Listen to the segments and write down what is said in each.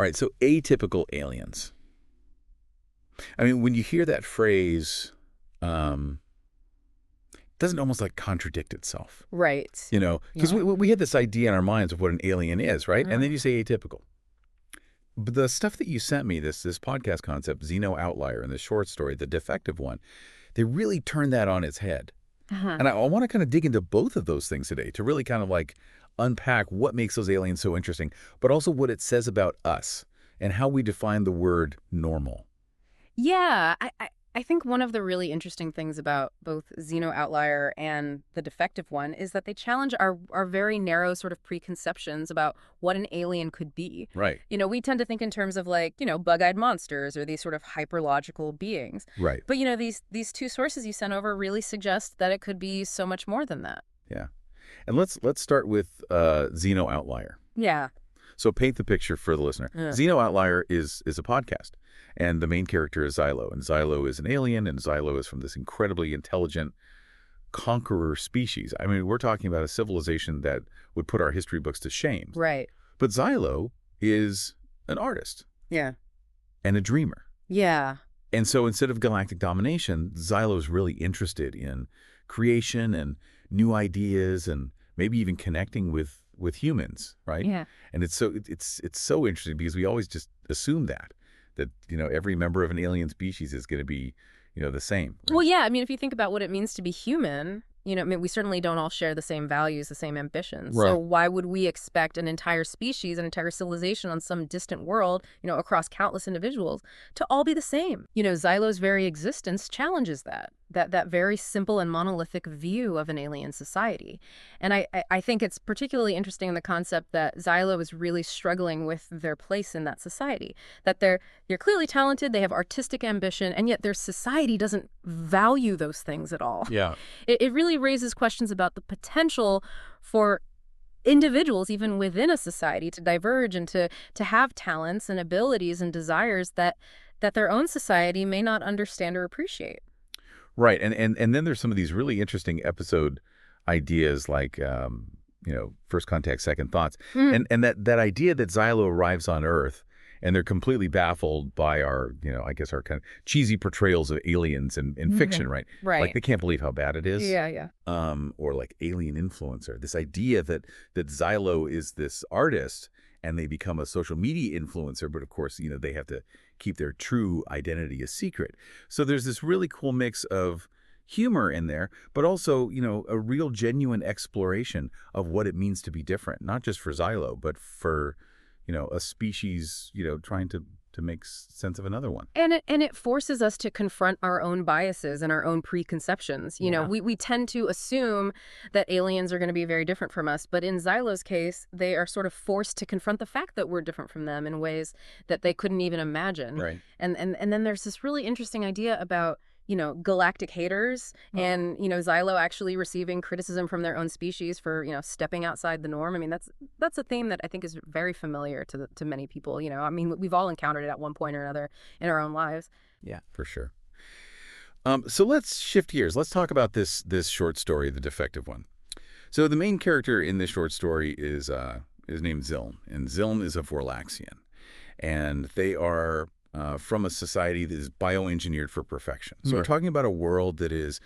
All right, so atypical aliens. I mean, when you hear that phrase, doesn't it almost like contradict itself? Right. You know, because Yeah. we had this idea in our minds of what an alien is, right? And then you say atypical. But the stuff that you sent me, this podcast concept, Xeno Outlier, and the short story, the defective one, they really turned that on its head. Uh-huh. And I want to kind of dig into both of those things today to really kind of like unpack what makes those aliens so interesting, but also what it says about us and how we define the word normal. Yeah, I think one of the really interesting things about both Xeno Outlier and the defective one is that they challenge our very narrow sort of preconceptions about what an alien could be. Right. We tend to think in terms of like, bug-eyed monsters or these sort of hyperlogical beings. Right. But, these two sources you sent over really suggest that it could be so much more than that. Yeah. And let's start with Xeno Outlier. Yeah. So paint the picture for the listener. Yeah. Xeno Outlier is a podcast, and the main character is Xylo, and Xylo is an alien, and Xylo is from this incredibly intelligent conqueror species. I mean, we're talking about a civilization that would put our history books to shame. Right. But Xylo is an artist Yeah. and a dreamer. Yeah. And so instead of galactic domination, Xylo's really interested in creation and new ideas and maybe even connecting with humans, right? Yeah. And it's so interesting because we always just assume that every member of an alien species is going to be, the same. Right? Well, yeah. I mean, if you think about what it means to be human, I mean, we certainly don't all share the same values, the same ambitions. Right. So why would we expect an entire species, an entire civilization on some distant world, across countless individuals, to all be the same? Xylo's very existence challenges that very simple and monolithic view of an alien society. And I think it's particularly interesting in the concept that Xylo is really struggling with their place in that society. That they're clearly talented, they have artistic ambition, and yet their society doesn't value those things at all. Yeah. It really raises questions about the potential for individuals, even within a society, to diverge and to have talents and abilities and desires that their own society may not understand or appreciate. Right. And then there's some of these really interesting episode ideas like, first contact, second thoughts. Mm. And that idea that Xylo arrives on Earth and they're completely baffled by our, I guess our kind of cheesy portrayals of aliens in fiction, right? Right. Like they can't believe how bad it is. Yeah. Or like alien influencer. This idea that Xylo is this artist and they become a social media influencer, but of course, they have to keep their true identity a secret. So there's this really cool mix of humor in there, but also, a real genuine exploration of what it means to be different, not just for Xylo, but for, a species, trying to make sense of another one. And it forces us to confront our own biases and our own preconceptions. Yeah. We tend to assume that aliens are going to be very different from us, but in Xylo's case, they are sort of forced to confront the fact that we're different from them in ways that they couldn't even imagine. Right. And then there's this really interesting idea about galactic haters and, Xylo actually receiving criticism from their own species for, stepping outside the norm. I mean, that's a theme that I think is very familiar to many people. I mean, we've all encountered it at one point or another in our own lives. Yeah, for sure. So let's shift gears. Let's talk about this short story, the defective one. So the main character in this short story is named Ziln, and Ziln is a Vorlaxian, and they are from a society that is bioengineered for perfection. So we're talking about a world that is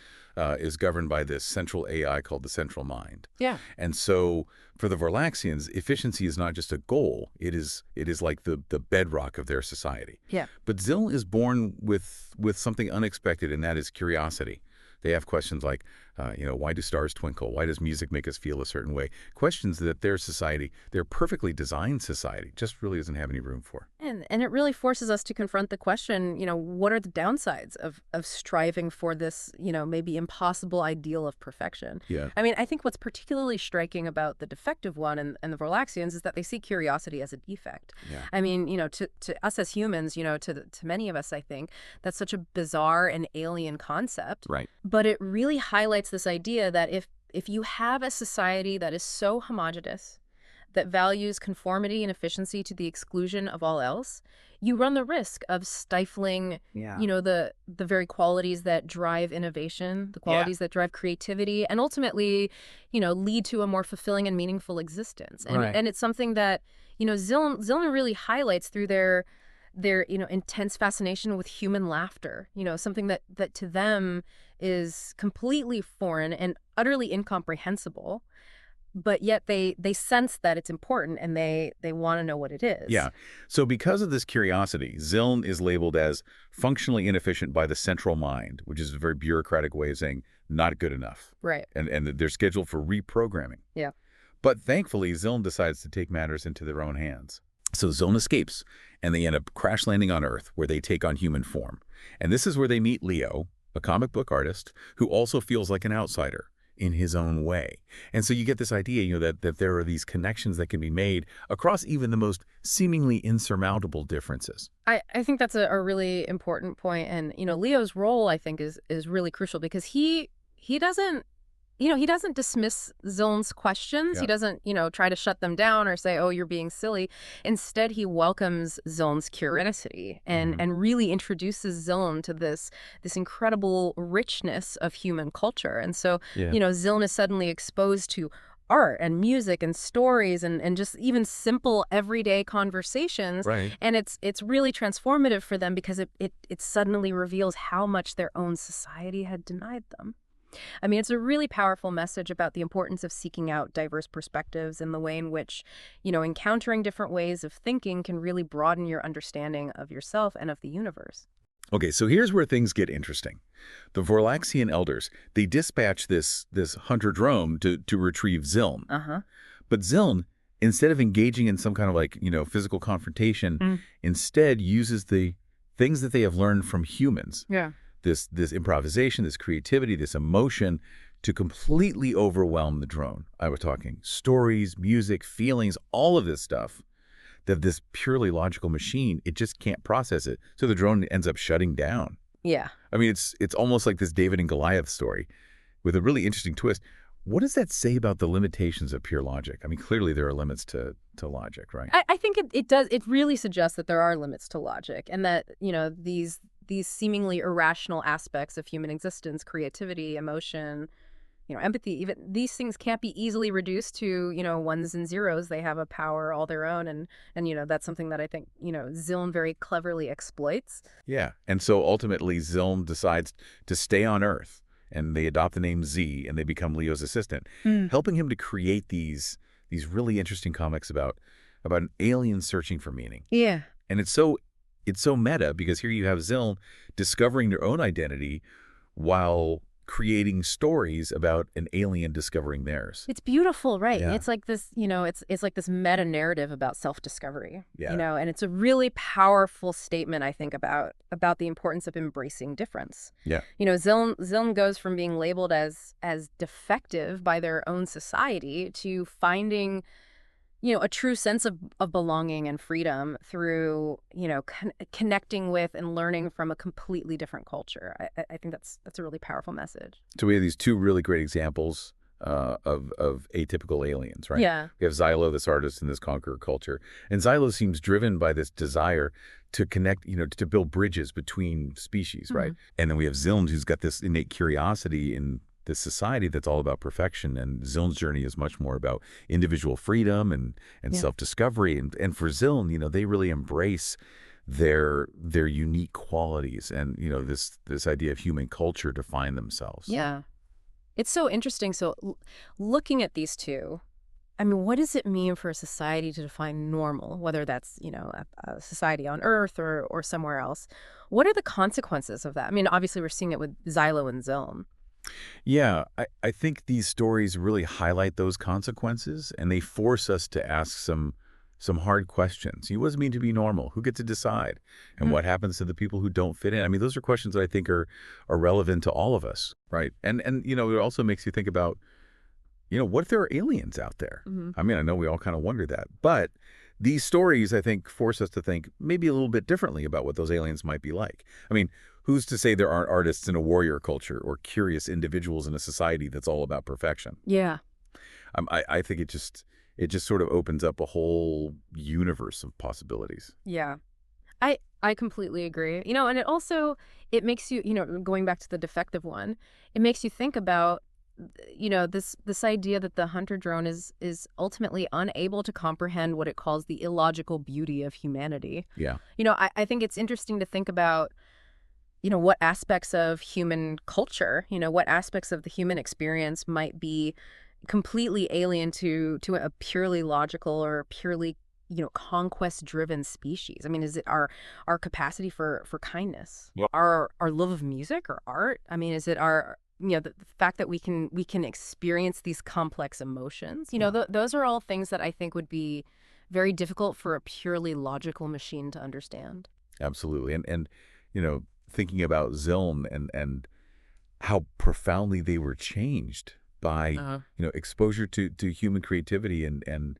governed by this central AI called the central mind. Yeah. And so for the Vorlaxians, efficiency is not just a goal. It is like the bedrock of their society. Yeah. But Ziln is born with something unexpected, and that is curiosity. They have questions like, why do stars twinkle? Why does music make us feel a certain way? Questions that their society, their perfectly designed society, just really doesn't have any room for. And it really forces us to confront the question, what are the downsides of striving for this, maybe impossible ideal of perfection? Yeah. I mean, I think what's particularly striking about the defective one and the Vorlaxians is that they see curiosity as a defect. Yeah. I mean, to us as humans, to many of us, I think, that's such a bizarre and alien concept. Right. But it really highlights this idea that if you have a society that is so homogenous, that values conformity and efficiency to the exclusion of all else, you run the risk of stifling, Yeah. the very qualities that drive innovation, the Yeah. qualities that drive creativity, and ultimately, lead to a more fulfilling and meaningful existence. And Right. and it's something that, Zilman really highlights through their intense fascination with human laughter. Something that to them is completely foreign and utterly incomprehensible, but yet they sense that it's important and they want to know what it is. Yeah. So because of this curiosity, Ziln is labeled as functionally inefficient by the central mind, which is a very bureaucratic way of saying not good enough. Right. And they're scheduled for reprogramming. Yeah. But thankfully, Ziln decides to take matters into their own hands. So Ziln escapes, and they end up crash landing on Earth, where they take on human form. And this is where they meet Leo, a comic book artist, who also feels like an outsider in his own way. And so you get this idea, that there are these connections that can be made across even the most seemingly insurmountable differences. I think that's a really important point. And, Leo's role, I think, is really crucial because he doesn't he doesn't dismiss Ziln's questions. Yeah. He doesn't, try to shut them down or say, oh, you're being silly. Instead, he welcomes Ziln's curiosity and really introduces Ziln to this incredible richness of human culture. And so, Yeah. Ziln is suddenly exposed to art and music and stories and just even simple everyday conversations. Right. And it's really transformative for them because it suddenly reveals how much their own society had denied them. I mean, it's a really powerful message about the importance of seeking out diverse perspectives and the way in which, encountering different ways of thinking can really broaden your understanding of yourself and of the universe. Okay, so here's where things get interesting. The Vorlaxian elders, they dispatch this hunter drone to retrieve Ziln. Uh-huh. But Ziln, instead of engaging in some kind of physical confrontation, instead uses the things that they have learned from humans. Yeah. This improvisation, this creativity, this emotion to completely overwhelm the drone. I was talking stories, music, feelings, all of this stuff that this purely logical machine, it just can't process it. So the drone ends up shutting down. Yeah. I mean, it's almost like this David and Goliath story with a really interesting twist. What does that say about the limitations of pure logic? I mean, clearly there are limits to logic, right? I think it does. It really suggests that there are limits to logic and that, these seemingly irrational aspects of human existence, creativity, emotion, empathy, even these things can't be easily reduced to, ones and zeros. They have a power all their own. And that's something that I think, Ziln very cleverly exploits. Yeah. And so ultimately Ziln decides to stay on Earth, and they adopt the name Z, and they become Leo's assistant, helping him to create these really interesting comics about an alien searching for meaning. Yeah. And it's so meta because here you have Ziln discovering their own identity while creating stories about an alien discovering theirs. It's beautiful, right? Yeah. It's like this, it's like this meta narrative about self-discovery. Yeah. And it's a really powerful statement, I think, about the importance of embracing difference. Yeah. Ziln goes from being labeled as defective by their own society to finding a true sense of belonging and freedom through, connecting with and learning from a completely different culture. I think that's a really powerful message. So we have these two really great examples of atypical aliens, right? Yeah. We have Xylo, this artist in this conqueror culture. And Xylo seems driven by this desire to connect, to build bridges between species, right? And then we have Ziln, who's got this innate curiosity in this society that's all about perfection, and Ziln's journey is much more about individual freedom and self-discovery. And for Ziln, they really embrace their unique qualities and this idea of human culture to find themselves. Yeah. It's so interesting. So looking at these two, I mean, what does it mean for a society to define normal, whether that's, a society on Earth or somewhere else? What are the consequences of that? I mean, obviously we're seeing it with Xylo and Ziln. Yeah, I think these stories really highlight those consequences, and they force us to ask some hard questions. What does it mean to be normal? Who gets to decide? And what happens to the people who don't fit in? I mean, those are questions that I think are relevant to all of us, right? And it also makes you think about, what if there are aliens out there? I mean, I know we all kind of wonder that, but these stories, I think, force us to think maybe a little bit differently about what those aliens might be like. I mean, who's to say there aren't artists in a warrior culture or curious individuals in a society that's all about perfection? Yeah. I think it just sort of opens up a whole universe of possibilities. Yeah. I completely agree. And it makes you, going back to the defective one, it makes you think about, this idea that the hunter drone is ultimately unable to comprehend what it calls the illogical beauty of humanity. Yeah. I think it's interesting to think about, what aspects of human culture, what aspects of the human experience might be completely alien to a purely logical or purely conquest-driven species. I mean, is it our capacity for kindness, Well, our love of music or art? I mean, is it our the fact that we can experience these complex emotions? yeah, Those are all things that I think would be very difficult for a purely logical machine to understand. absolutely. And you know, thinking about Zilm and how profoundly they were changed by, Uh-huh. exposure to human creativity and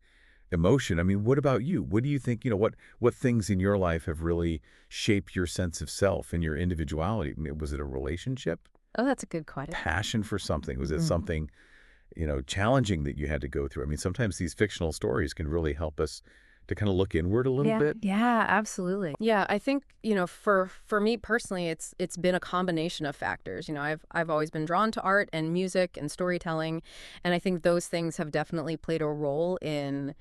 emotion. I mean, what about you? What do you think, what things in your life have really shaped your sense of self and your individuality? I mean, was it a relationship, Oh, that's a good question. passion for something? Was it Mhm. something, challenging that you had to go through? I mean, sometimes these fictional stories can really help us to kind of look inward a little Yeah, bit. yeah, absolutely. Yeah, I think, for me personally, it's been a combination of factors. I've always been drawn to art and music and storytelling, and I think those things have definitely played a role in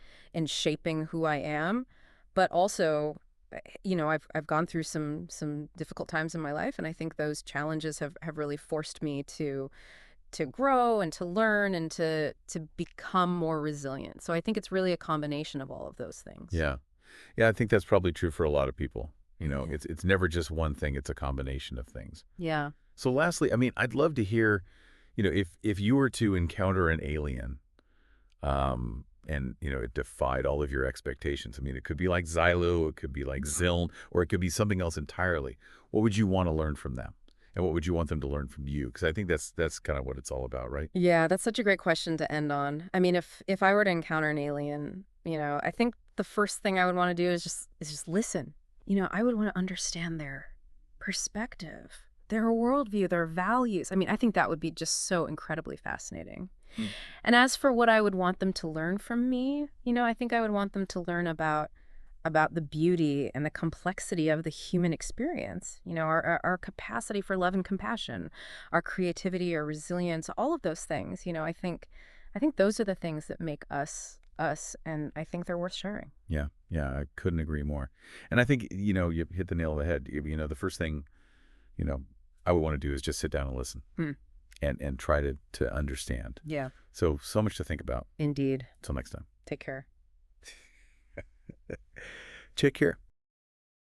shaping who I am. But also, I've gone through some difficult times in my life, and I think those challenges have really forced me to grow and to learn and to become more resilient. So I think it's really a combination of all of those things. Yeah. Yeah, I think that's probably true for a lot of people. Yeah. It's never just one thing, it's a combination of things. Yeah. So lastly, I mean, I'd love to hear, if you were to encounter an alien, and it defied all of your expectations. I mean, it could be like Xylo, it could be like Ziln, or it could be something else entirely. What would you want to learn from them? And what would you want them to learn from you? Because I think that's kind of what it's all about, right? Yeah, that's such a great question to end on. I mean, if I were to encounter an alien, I think the first thing I would want to do is just listen. I would want to understand their perspective, their worldview, their values. I mean, I think that would be just so incredibly fascinating. Mm. And as for what I would want them to learn from me, I think I would want them to learn about the beauty and the complexity of the human experience, our capacity for love and compassion, our creativity, our resilience, all of those things. I think those are the things that make us us, and I think they're worth sharing. Yeah, yeah, I couldn't agree more. And I think, you hit the nail on the head. The first thing, you know, I would want to do is just sit down and listen Hmm. and try to understand. Yeah, So much to think about. indeed. Until next time. Take care. Take care.